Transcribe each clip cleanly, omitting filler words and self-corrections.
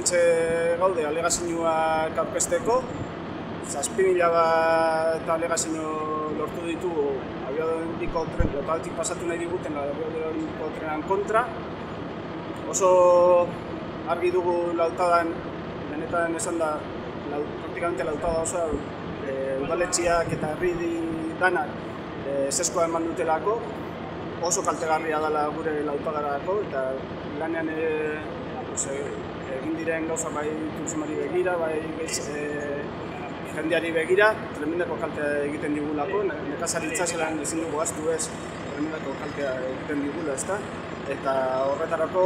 Hementxe gaude alegazioak aurkezteko, 7.000 bat alegazio lortu ditugu abiaduriko tren, lokaletik pasatu nahi diguten abiaduriko trenan kontra. Oso argi dugu lautadan, benetan esan da, praktikamente lautada oso udaletxiak eta herri danak eseskoa eman dutelako, oso kaltegarria dela gure lautadarako eta lanean egin diren gauza bai turismoari begira, bai jendeari begira, tremendako kaltea egiten digulako, nekazaritza zelan ezin dugu ahaztu ez, tremendako kaltea egiten digula, ezta? Eta horretarako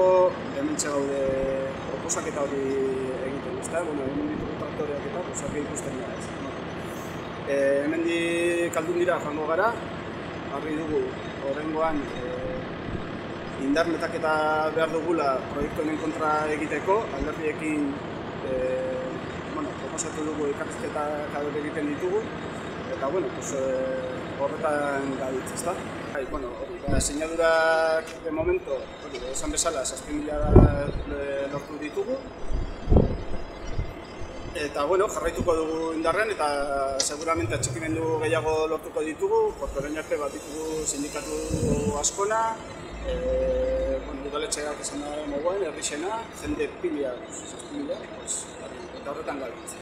hementxe gaude oposaketa hori egiten, ezta? Hemen ditugu traktoreak eta oposake ikusten da, ez? Hemendik Aldundira joango gara, argi dugu horrengoan indar metaketa behar dugula proiektu honen kontra egiteko, alderdiekin proposatu dugu elkarrizketak egiten ditugu, eta horretan gabiltza, ezta? Sinadurak de momento, esan bezala, 7.000 lortu ditugu, eta jarraituko dugu indarrean eta seguramente atxikimendu gehiago lortuko ditugu, porque orain arte bat ditugu sindikatu askona, udaletxeak esan da mogoen, herrixena, jende pila, 7.000, eta horretan gabiltza.